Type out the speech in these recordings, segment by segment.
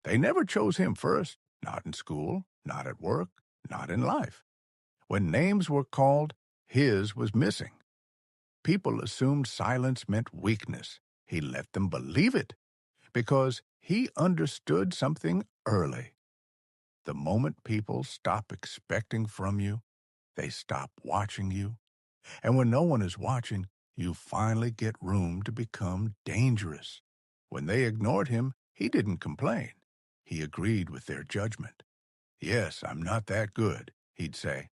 They never chose him first, not in school, not at work, not in life. When names were called, his was missing. People assumed silence meant weakness. He let them believe it because he understood something early. The moment people stop expecting from you, they stop watching you. And when no one is watching, you finally get room to become dangerous. When they ignored him, he didn't complain. He agreed with their judgment. Yes, I'm not that good, he'd say.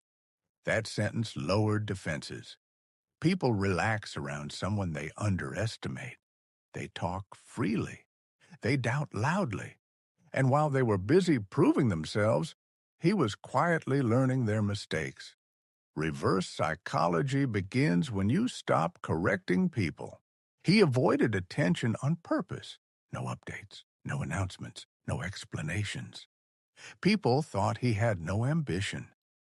That sentence lowered defenses. People relax around someone they underestimate. They talk freely. They doubt loudly. And while they were busy proving themselves, he was quietly learning their mistakes. Reverse psychology begins when you stop correcting people. He avoided attention on purpose. No updates, no announcements, no explanations. People thought he had no ambition.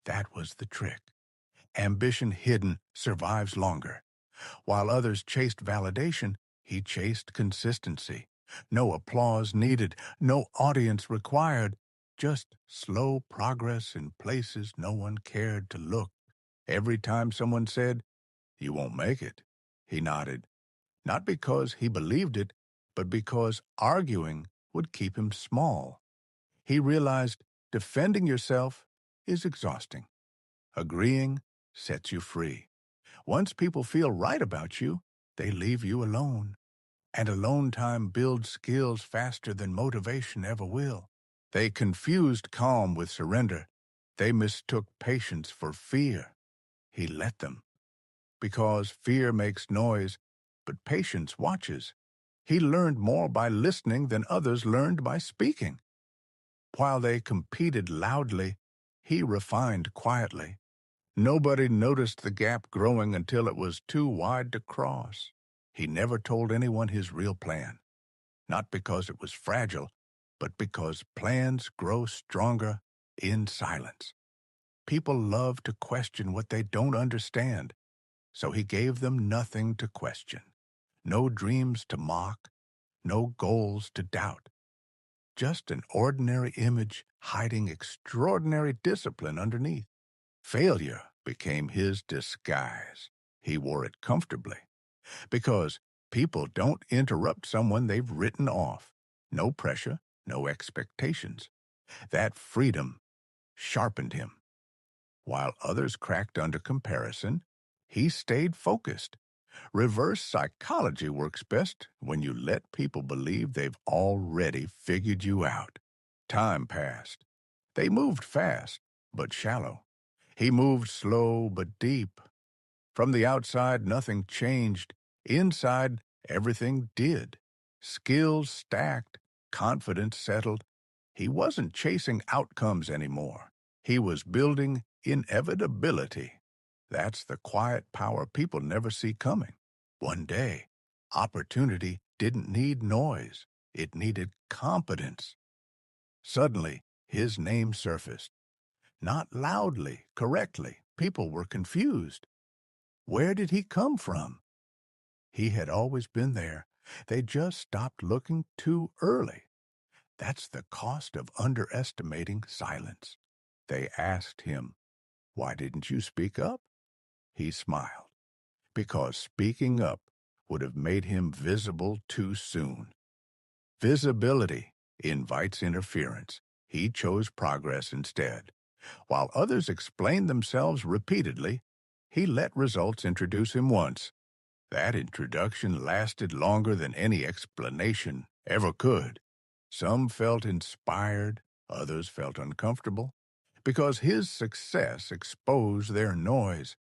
That was the trick. Ambition hidden survives longer. While others chased validation, he chased consistency. No applause needed, no audience required, just slow progress in places no one cared to look. Every time someone said, "You won't make it," he nodded, not because he believed it, but because arguing would keep him small. He realized defending yourself is exhausting. Agreeing sets you free. Once people feel right about you, they leave you alone. And alone time builds skills faster than motivation ever will. They confused calm with surrender. They mistook patience for fear. He let them. Because fear makes noise, but patience watches. He learned more by listening than others learned by speaking. While they competed loudly, he refined quietly. Nobody noticed the gap growing until it was too wide to cross. He never told anyone his real plan, not because it was fragile, but because plans grow stronger in silence. People love to question what they don't understand, so he gave them nothing to question. No dreams to mock, no goals to doubt. Just an ordinary image hiding extraordinary discipline underneath. Failure became his disguise. He wore it comfortably. Because people don't interrupt someone they've written off. No pressure, no expectations. That freedom sharpened him. While others cracked under comparison, he stayed focused. Reverse psychology works best when you let people believe they've already figured you out. Time passed. They moved fast, but shallow. He moved slow but deep. From the outside, nothing changed. Inside, everything did. Skills stacked, confidence settled. He wasn't chasing outcomes anymore. He was building inevitability. That's the quiet power people never see coming. One day, opportunity didn't need noise. It needed competence. Suddenly, his name surfaced. Not loudly, correctly. People were confused. Where did he come from? He had always been there. They just stopped looking too early. That's the cost of underestimating silence. They asked him, "Why didn't you speak up?" He smiled. Because speaking up would have made him visible too soon. Visibility invites interference. He chose progress instead. While others explained themselves repeatedly, he let results introduce him once. That introduction lasted longer than any explanation ever could. Some felt inspired, others felt uncomfortable, because his success exposed their noise.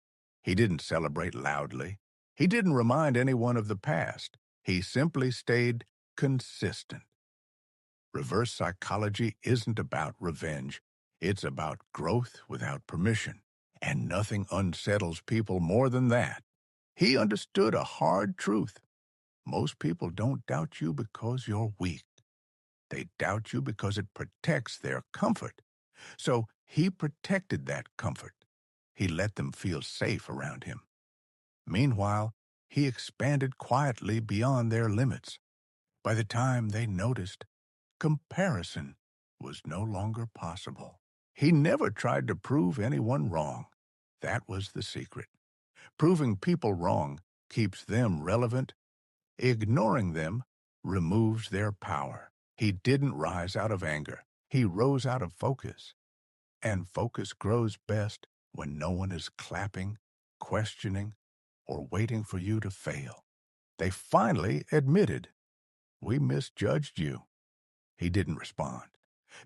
He didn't celebrate loudly. He didn't remind anyone of the past. He simply stayed consistent. Reverse psychology isn't about revenge. It's about growth without permission. And nothing unsettles people more than that. He understood a hard truth. Most people don't doubt you because you're weak. They doubt you because it protects their comfort. So he protected that comfort. He let them feel safe around him. Meanwhile, he expanded quietly beyond their limits. By the time they noticed, Comparison was no longer possible. He never tried to prove anyone wrong. That was the secret. Proving people wrong keeps them relevant. Ignoring them removes their power. He didn't rise out of anger. He rose out of focus. And focus grows best when no one is clapping, questioning, or waiting for you to fail. They finally admitted, "We misjudged you." He didn't respond.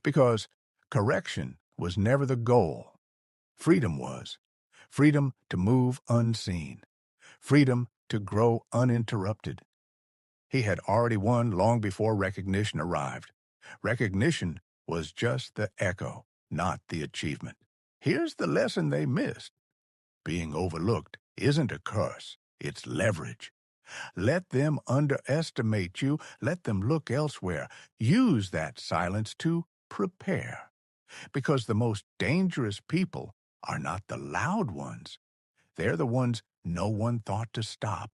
Because correction was never the goal. Freedom was. Freedom to move unseen. Freedom to grow uninterrupted. He had already won long before recognition arrived. Recognition was just the echo, not the achievement. Here's the lesson they missed. Being overlooked isn't a curse, it's leverage. Let them underestimate you. Let them look elsewhere. Use that silence to prepare. Because the most dangerous people are not the loud ones. They're the ones no one thought to stop.